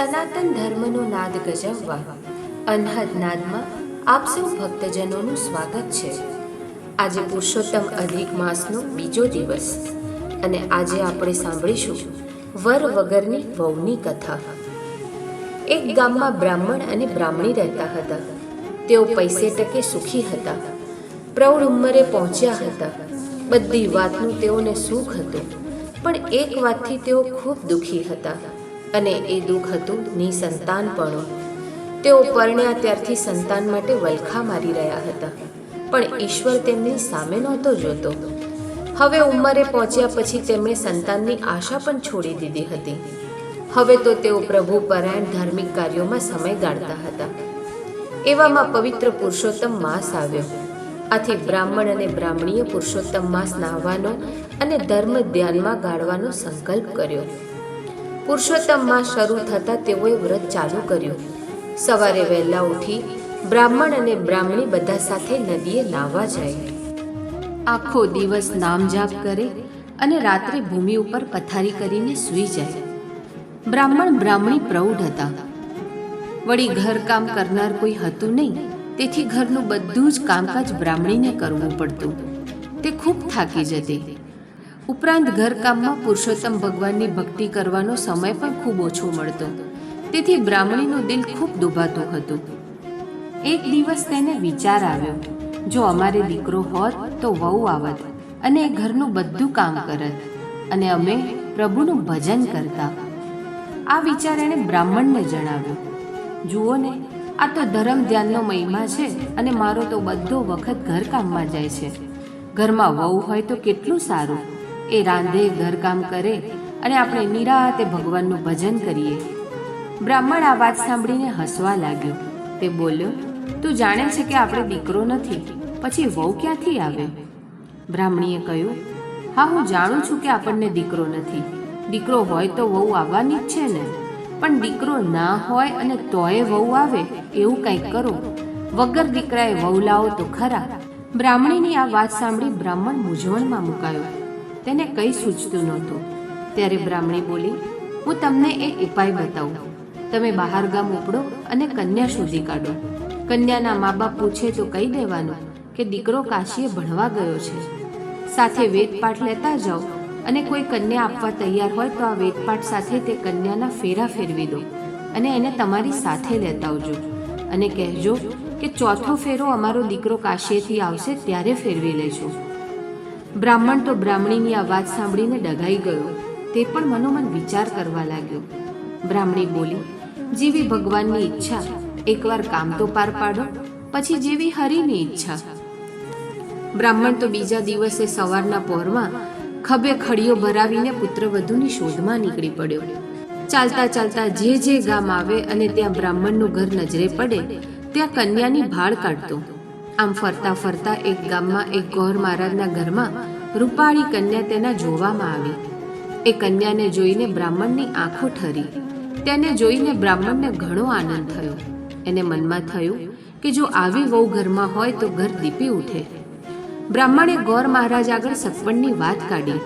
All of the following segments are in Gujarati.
સનાતન ધર્મનો નાદ ગજવવા અનહદ નાદમાં આપ સૌ ભક્તજનોનું સ્વાગત છે. આજે પુરુષોત્તમ અધિક માસનો બીજો દિવસ અને આજે આપણે સાંભળીશું વર વગરની વહુની કથા. એક ગામમાં બ્રાહ્મણ અને બ્રાહ્મણી રહેતા હતા. તેઓ પૈસે ટકે સુખી હતા. પ્રૌઢ ઉંમરે પહોંચ્યા હતા. બધી વાતનું તેઓને સુખ હતું, પણ એક વાતથી તેઓ ખૂબ દુઃખી હતા અને એ દુઃખ હતું નિસંતાનપણું. તેઓ પરણ્યા ત્યારથી સંતાન માટે વલખા મારી રહ્યા હતા, પણ ઈશ્વર તેમની સામે નહોતો જોતો. હવે ઉંમરે પહોંચ્યા પછી તેમણે સંતાનની આશા પણ છોડી દીધી હતી. હવે તો તેઓ પ્રભુ પરાયણ ધાર્મિક કાર્યોમાં સમય ગાળતા હતા. એવામાં પવિત્ર પુરુષોત્તમ માસ આવ્યો. આથી બ્રાહ્મણ અને બ્રાહ્મણીએ પુરુષોત્તમ માસ નાહવાનો અને ધર્મ ધ્યાનમાં ગાળવાનો સંકલ્પ કર્યો. પુરુષોત્તમ માસ શરૂ થતાં તેઓએ વ્રત ચાલુ કર્યું. સવારે વહેલા ઉઠી બ્રાહ્મણ અને બ્રાહ્મણી બધા સાથે નદીએ નાહવા જાય. આખો દિવસ નામ જાપ કરે અને રાત્રે ભૂમિ ઉપર પથારી કરીને સૂઈ જાય. બ્રાહ્મણ બ્રાહ્મણી પ્રૌઢ હતા. વળી ઘરકામ કરનાર કોઈ હતું નહીં, તેથી ઘરનું બધું જ કામકાજ બ્રાહ્મણીને કરવું પડતું. તે ખૂબ થાકી જતી. ઉપરાંત ઘરકામમાં પુરુષોત્તમ ભગવાનની ભક્તિ કરવાનો સમય પણ ખૂબ ઓછો મળતો. તેથી બ્રાહ્મણીનું દિલ ખૂબ દુભાતું હતું. એક દિવસ તેને વિચાર આવ્યો, જો અમારે દીકરો હોત તો વહુ આવત અને એ ઘરનું બધું કામ કરત અને અમે પ્રભુનું ભજન કરતા. આ વિચાર એણે બ્રાહ્મણને જણાવ્યો. જુઓ ને, આ તો ધર્મ ધ્યાનનો મહિમા છે અને મારો તો બધો વખત ઘરકામમાં જાય છે. ઘરમાં વહુ હોય તો કેટલું સારું. એ રાંધે, ઘરકામ કરે અને આપણે નિરાતે ભગવાનનું ભજન કરીએ. બ્રાહ્મણ આ વાત સાંભળીને હસવા લાગ્યો. તે બોલ્યો, તું જાણે છે કે આપણે દીકરો નથી, પછી વહુ ક્યાંથી આવે? બ્રાહ્મણીએ કહ્યું, હા, હું જાણું છું કે આપણને દીકરો નથી. દીકરો હોય તો વહુ આવવાની જ છે ને. પણ દીકરો ના હોય અને તોય વહુ આવે એવું કંઈક કરો. વગર દીકરાએ વહુ લાવો તો ખરા. બ્રાહ્મણીની આ વાત સાંભળી બ્રાહ્મણ મૂંઝવણમાં મુકાયો. તેને કંઈ સૂચતું નહોતું. ત્યારે બ્રાહ્મણી બોલી, હું તમને એક ઉપાય બતાવું. તમે બહાર ગામ ઉપડો અને કન્યા શોધી કાઢો. કન્યાના મા બાપ પૂછે તો કહી દેવાનું કે દીકરો કાશીએ ભણવા ગયો છે. સાથે વેદપાઠ લેતા જાઓ અને કોઈ કન્યા આપવા તૈયાર હોય તો આ વેદપાઠ સાથે તે કન્યાના ફેરા ફેરવી દો અને એને તમારી સાથે લેતા આવજો અને કહેજો કે ચોથો ફેરો અમારો દીકરો કાશીએથી આવશે ત્યારે ફેરવી લેજો. બ્રાહ્મણ તો બ્રાહ્મણીની આ વાત સાંભળીને ડઘાઈ ગયો. તે પણ મનોમન વિચાર કરવા લાગ્યો. બ્રાહ્મણી બોલી, જેવી ભગવાનની ઈચ્છા. એકવાર કામ તો પાર પાડો, પછી જેવી હરિની ઈચ્છા. બ્રાહ્મણ તો બીજા દિવસે સવારના પહોરમાં ખભે ખડીઓ ભરાવીને પુત્રવધુની શોધમાં નીકળી પડ્યો. ચાલતા ચાલતા જે ગામ આવે અને ત્યાં બ્રાહ્મણનું ઘર નજરે પડે ત્યાં કન્યાની ભાળ કાઢતો. આમ ફરતા ફરતા એક ગામમાં એક ગોર મહારાજના ઘરમાં રૂપાળી કન્યા તેના જોવામાં આવી. એ કન્યાને જોઈને બ્રાહ્મણની આંખો ઠરી. તેને જોઈને બ્રાહ્મણને ઘણો આનંદ થયો. એને મનમાં થયું કે જો આવી વહુ ઘરમાં હોય તો ઘર દીપી ઉઠે. બ્રાહ્મણે ગોર મહારાજ આગળ સગપણની વાત કાઢી.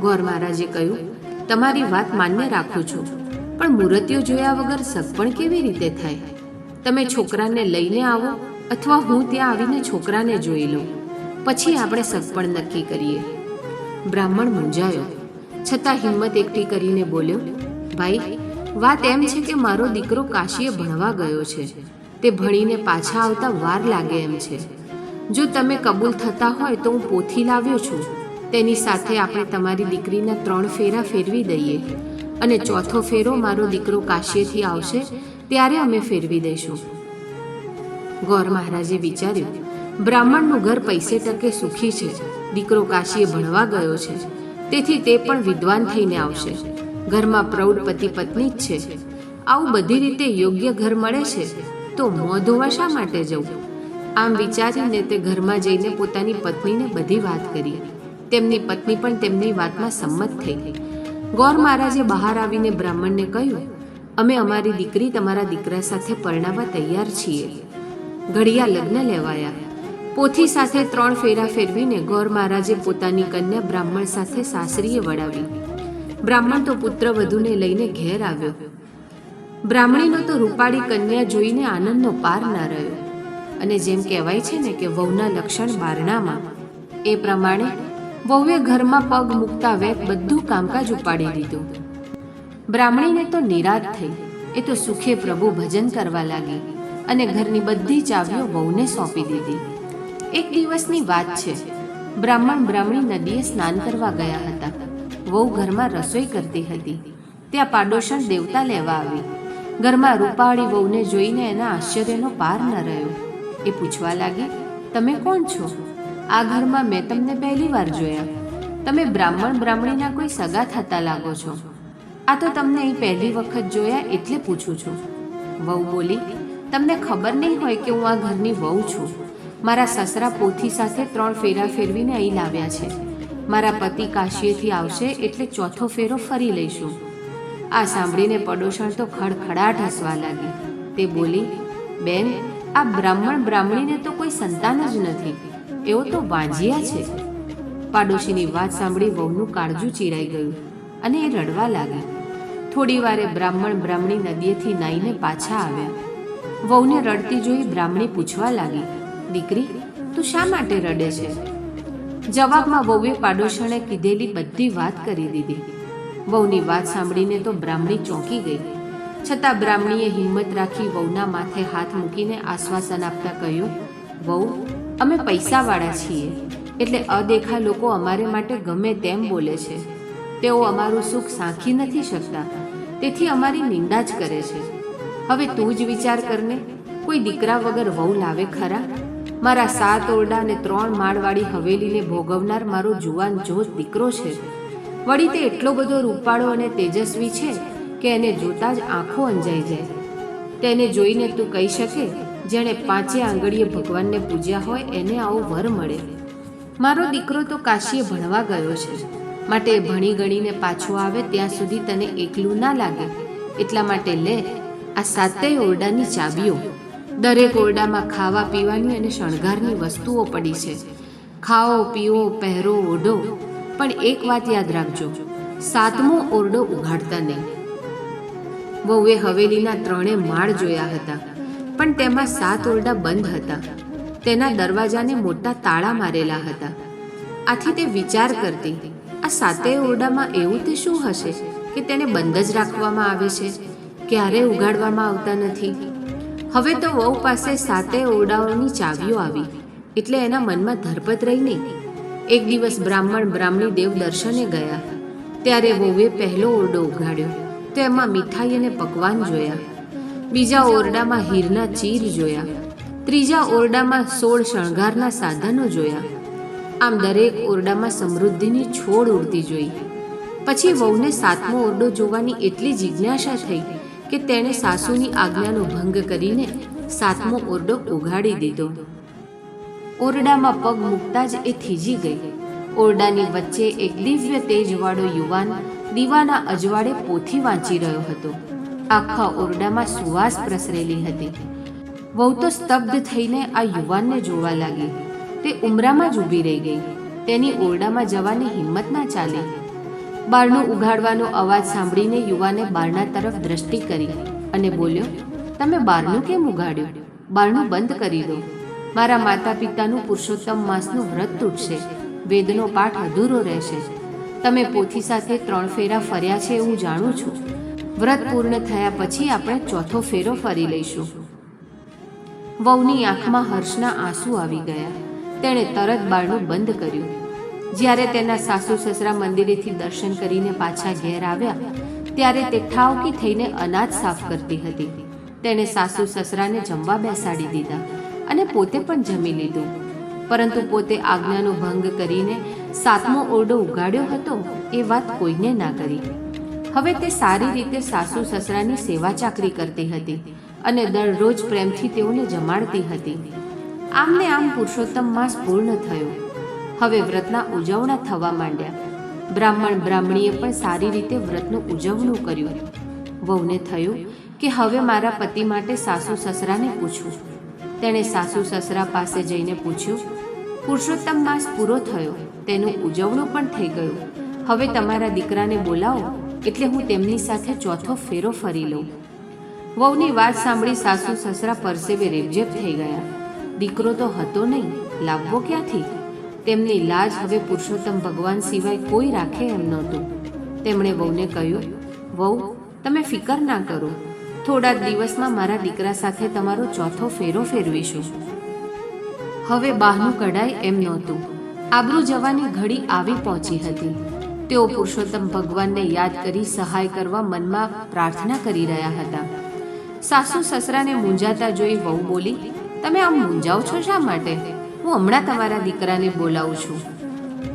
ગોર મહારાજે કહ્યું, તમારી વાત માન્ય રાખું છું, પણ મુહૂર્તિઓ જોયા વગર સગપણ કેવી રીતે થાય? તમે છોકરાને લઈને આવો અથવા હું ત્યાં આવીને છોકરાને જોઈ લઉં, પછી આપણે સગપણ નક્કી કરીએ. બ્રાહ્મણ મૂંઝાયો, છતાં હિંમત એકઠી કરીને બોલ્યો, ભાઈ, વાત એમ છે કે મારો દીકરો કાશીએ ભણવા ગયો છે. તે ભણીને પાછા આવતા વાર લાગે એમ છે. જો તમે કબૂલ થતા હોય તો હું પોથી લાવ્યો છું. તેની સાથે આપણે તમારી દીકરીના 3 ફેરા ફેરવી દઈએ અને ચોથો ફેરો મારો દીકરો કાશીએથી આવશે ત્યારે અમે ફેરવી દઈશું. ગોર મહારાજે વિચાર્યું, બ્રાહ્મણનું ઘર પૈસે ટકે સુખી છે. દીકરો કાશીએ ભણવા ગયો છે, તેથી તે પણ વિદ્વાન થઈને આવશે. ઘરમાં પ્રૌઢ પતિ પત્ની જ છે. આવું બધી રીતે યોગ્ય ઘર મળે છે તો મોં ધોવા શા માટે જવું? આમ વિચારીને તે ઘરમાં જઈને પોતાની પત્નીને બધી વાત કરી. તેમની પત્ની પણ તેમની વાતમાં સંમત થઈ. ગોર મહારાજે બહાર આવીને બ્રાહ્મણને કહ્યું, અમે અમારી દીકરી તમારા દીકરા સાથે પરણાવવા તૈયાર છીએ. ઘડિયા લગ્ન લેવાયા. પોથી સાથે 3 ફેરા ફેરવીને ગોર મહારાજે પોતાની કન્યા બ્રાહ્મણ સાથે સાસરીએ વળાવી. બ્રાહ્મણ તો પુત્ર વધુને લઈને ઘેર આવ્યો. બ્રાહ્મણીનો તો રૂપાળી કન્યા જોઈને આનંદનો પાર ના રહ્યો, અને જેમ કહેવાય છે ને કે વહુના લક્ષણ બારણામાં, એ પ્રમાણે વહુએ ઘરમાં પગ મૂકતા વેત બધું કામકાજ ઉપાડી દીધું. બ્રાહ્મણીને તો નિરાશ થઈ. એ તો સુખે પ્રભુ ભજન કરવા લાગી અને ઘરની બધી ચાવીઓ વહુને સોંપી દીધી. એક દિવસની વાત છે. બ્રાહ્મણી નદીએ સ્નાન કરવા ગયા હતા. વહુ ઘરમાં રસોઈ કરતી હતી. ત્યાં પાડોશણ દેવતા લેવા આવી. ઘરમાં રૂપાળી વહુને જોઈને એના આશ્ચર્યનો પાર ન રહ્યો. એ પૂછવા લાગી, તમે કોણ છો? આ ઘરમાં મેં તમને પહેલી વાર જોયા. તમે બ્રાહ્મણીના કોઈ સગા થતા લાગો છો. આ તો તમને અહીં પહેલી વખત જોયા એટલે પૂછું છું. વહુ બોલી, તમને ખબર નહીં હોય કે હું આ ઘરની વહુ છું. મારા સસરા પોથી સાથે 3 ફેરા ફેરવીને અહીં લાવ્યા છે. મારા પતિ કાશીએથી આવશે એટલે 4થો ફેરો ફરી લઈશું. આ સાંભળીને પડોશણ તો ખડખડાટ હસવા લાગી. તે બોલી, બેન, આ બ્રાહ્મણીને તો કોઈ સંતાન જ નથી. એઓ તો વાંજિયા છે. પાડોશીની વાત સાંભળી વહુનું કાળજું ચીરાઈ ગયું અને એ રડવા લાગી. થોડી વારે બ્રાહ્મણી નદીએથી નાહીને પાછા આવ્યા. વહુને રડતી જોઈ બ્રાહ્મણી પૂછવા લાગી, દીકરી, તું શા માટે રડે છે? જવાબમાં વહુએ પાડોશણે કીધેલી બધી વાત કરી દીધી. વહુની વાત સાંભળીને તો બ્રાહ્મણી ચોંકી ગઈ. છતાં બ્રાહ્મણીએ હિંમત રાખી વહુના માથે હાથ મૂકીને આશ્વાસન આપતા કહ્યું, વહુ, અમે પૈસાવાળા છીએ એટલે અદેખા લોકો અમારે માટે ગમે તેમ બોલે છે. તેઓ અમારું સુખ સાંખી નથી શકતા, તેથી અમારી નિંદા જ કરે છે. હવે તું જ વિચાર કરને, કોઈ દીકરા વગર વહુ લાવે ખરા? મારા 7 ઓરડા અને 3 માળવાળી હવેલીને ભોગવનાર મારો જુવાન જોત દીકરો છે. વળી તે એટલો બધો રૂપાળો અને તેજસ્વી છે કે એને જોતા જ આંખો અંજાઈ જાય. તેને જોઈને તું કહી શકે, જેણે 5 આંગળીએ ભગવાનને પૂજ્યા હોય એને આવો વર મળે. મારો દીકરો તો કાશીએ ભણવા ગયો છે, માટે ભણી ગણીને પાછો આવે ત્યાં સુધી તને એકલું ના લાગે. એટલા માટે લે આ 7 ઓરડાની ચાવીઓ. દરેક ઓરડામાં ખાવા પીવાની અને શણગારની વસ્તુઓ પડી છે. ખાઓ, પીઓ, પહેરો, ઓઢો. પણ એક વાત યાદ રાખજો, 7મો ઓરડો ઉઘાડતા નહીં. વહુએ હવેલીના 3 માળ જોયા હતા, પણ તેમાં 7 ઓરડા બંધ હતા. તેના દરવાજાને મોટા તાળા મારેલા હતા. આથી તે વિચાર કરતી, આ 7 ઓરડામાં એવું તે શું હશે કે તેને બંધ જ રાખવામાં આવે છે, ક્યારેય ઉઘાડવામાં આવતા નથી. હવે તો વહુ પાસે 7 ઓરડાઓની ચાવીઓ આવી એટલે એના મનમાં ધરપત રહી નહીં. એક દિવસ બ્રાહ્મણી દેવ દર્શને ગયા. ત્યારે વહુએ પહેલો ઓરડો ઉઘાડ્યો તો એમાં મીઠાઈ અને પકવાન જોયા. બીજા ઓરડામાં હીરના ચીર જોયા. ત્રીજા ઓરડામાં 16 શણગારના સાધનો જોયા. આમ દરેક ઓરડામાં સમૃદ્ધિની છોડ ઉડતી જોઈ. પછી વહુને 7મો ઓરડો જોવાની એટલી જિજ્ઞાસા થઈ કે તેણે સાસુની આજ્ઞાનો ભંગ કરીને 7મો ઓરડો ઉઘાડી દીધો. ઓરડામાં પગ મૂકતા જ એ થીજી ગઈ. ઓરડાની વચ્ચે એક દિવ્ય તેજવાળો યુવાન દીવાના અજવાળે પોથી વાંચી રહ્યો હતો. આખા ઓરડામાં સુવાસ પ્રસરેલી હતી. વહુ તો સ્તબ્ધ થઈને આ યુવાનને જોવા લાગી. તે ઉંબરામાં જ ઊભી રહી ગઈ. તેની ઓરડામાં જવાની હિંમત ના ચાલી. બારણું ઉઘાડવાનો અવાજ સાંભળીને યુવાને બારણા તરફ દ્રષ્ટિ કરી અને બોલ્યો, તમે બારણું કેમ ઉઘાડ્યું? બારણું બંધ કરી દો. મારા માતા પિતાનું પુરુષોત્તમ માસનું વ્રત તૂટશે, વેદનો પાઠ અધૂરો રહેશે. તમે પોથી સાથે 3 ફેરા ફર્યા છે એવું જાણું છું. વ્રત પૂર્ણ થયા પછી આપણે 4થો ફેરો ફરી લઈશું. વહુની આંખમાં હર્ષના આંસુ આવી ગયા. તેણે તરત બારણું બંધ કર્યું. જ્યારે તેના સાસુ સસરા મંદિરેથી દર્શન કરીને પાછા ઘેર આવ્યા ત્યારે તે ઠાવકી થઈને અનાજ સાફ કરતી હતી. તેણે સાસુ સસરાને જમવા બેસાડી દીધા અને પોતે પણ જમી લીધું. પરંતુ પોતે આજ્ઞાનો ભંગ કરીને 7મો ઓરડો ઉઘાડ્યો હતો એ વાત કોઈને ના કરી. હવે તે સારી રીતે સાસુ સસરાની સેવા ચાકરી કરતી હતી અને દરરોજ પ્રેમથી તેઓને જમાડતી હતી. આમને આમ પુરુષોત્તમ માસ પૂર્ણ થયો. હવે વ્રતના ઉજવણા થવા માંડ્યા. બ્રાહ્મણીએ પણ સારી રીતે વ્રતનું ઉજવણું કર્યું. વહુને થયું કે હવે મારા પતિ માટે સાસુ સસરાને પૂછવું. તેણે સાસુ સસરા પાસે જઈને પૂછ્યું, પુરુષોત્તમ માસ પૂરો થયો, તેનું ઉજવણું પણ થઈ ગયું. હવે તમારા દીકરાને બોલાવો એટલે હું તેમની સાથે 4થો ફેરો ફરી લઉં. વહુની વાત સાંભળી સાસુ સસરા પરસેવે રેબઝેબ થઈ ગયા. દીકરો તો હતો નહીં, લાવવો ક્યાંથી? તેમની લાજ હવે પુરુષોત્તમ ભગવાન સિવાય કોઈ રાખે એમ નહોતું. તેમણે વહુને કહ્યું, વહુ, તમે ફિકર ના કરો, થોડા જ દિવસમાં મારા દીકરા સાથે તમારો ચોથો ફેરો ફેરવીશું. હવે બહાનું કઢાય એમ નહોતું. આબરૂ જવાની ઘડી આવી પહોંચી હતી. તેઓ પુરુષોત્તમ ભગવાનને યાદ કરી સહાય કરવા મનમાં પ્રાર્થના કરી રહ્યા હતા. સાસુ સસરાને મૂંઝાતા જોઈ વહુ બોલી, તમે આમ મૂંઝાવ છો શા માટે? હું હમણાં તમારા દીકરાને બોલાવું છું.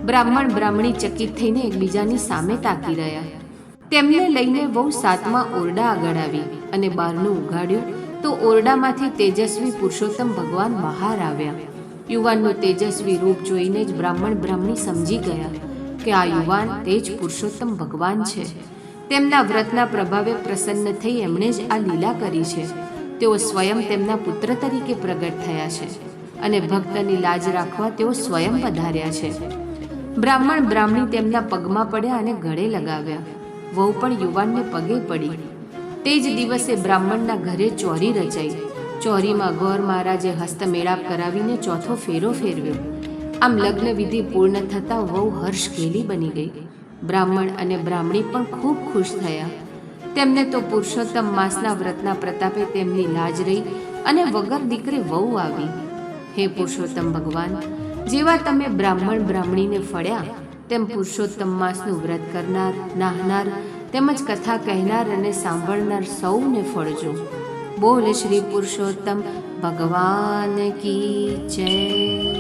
બ્રાહ્મણ બ્રાહ્મણી ચકિત થઈને એકબીજાની સામે તાકી રહ્યા. તેમને લઈને વહુ 7મા ઓરડા આગળ આવી અને બહારનું ઉઘાડ્યું તો ઓરડામાંથી તેજસ્વી પુરુષોત્તમ ભગવાન બહાર આવ્યા. યુવાનનું તેજસ્વી રૂપ જોઈને જ બ્રાહ્મણ બ્રાહ્મણી સમજી ગયા કે આ યુવાન તે જ પુરુષોત્તમ ભગવાન છે. તેમના વ્રતના પ્રભાવે પ્રસન્ન થઈ એમણે જ આ લીલા કરી છે. તેઓ સ્વયં તેમના પુત્ર તરીકે પ્રગટ થયા છે અને ભક્તની લાજ રાખવા તેઓ સ્વયં પધાર્યા છે. બ્રાહ્મણ બ્રાહ્મણી તેમના પગમાં પડ્યા અને ગળે લગાવ્યા. વહુ પણ યુવાનને પગે પડી. તે જ દિવસે બ્રાહ્મણના ઘરે ચોરી રચાઈ. ચોરીમાં ગોર મહારાજે હસ્તમેળાપ કરાવીને ચોથો ફેરો ફેરવ્યો. આમ લગ્ન વિધિ પૂર્ણ થતાં વહુ હર્ષઘેલી બની ગઈ. બ્રાહ્મણ અને બ્રાહ્મણી પણ ખૂબ ખુશ થયા. તેમને તો પુરુષોત્તમ માસના વ્રતના પ્રતાપે તેમની લાજ રહી અને વગર દીકરે વહુ આવી. હે પુરુષોત્તમ ભગવાન, જેવા તમે બ્રાહ્મણ બ્રાહ્મણીને ફળ્યા તેમ પુરુષોત્તમ માસનું વ્રત કરનાર, નાહનાર તેમજ કથા કહેનાર અને સાંભળનાર સૌને ફળજો. બોલ શ્રી પુરુષોત્તમ ભગવાન કી જય.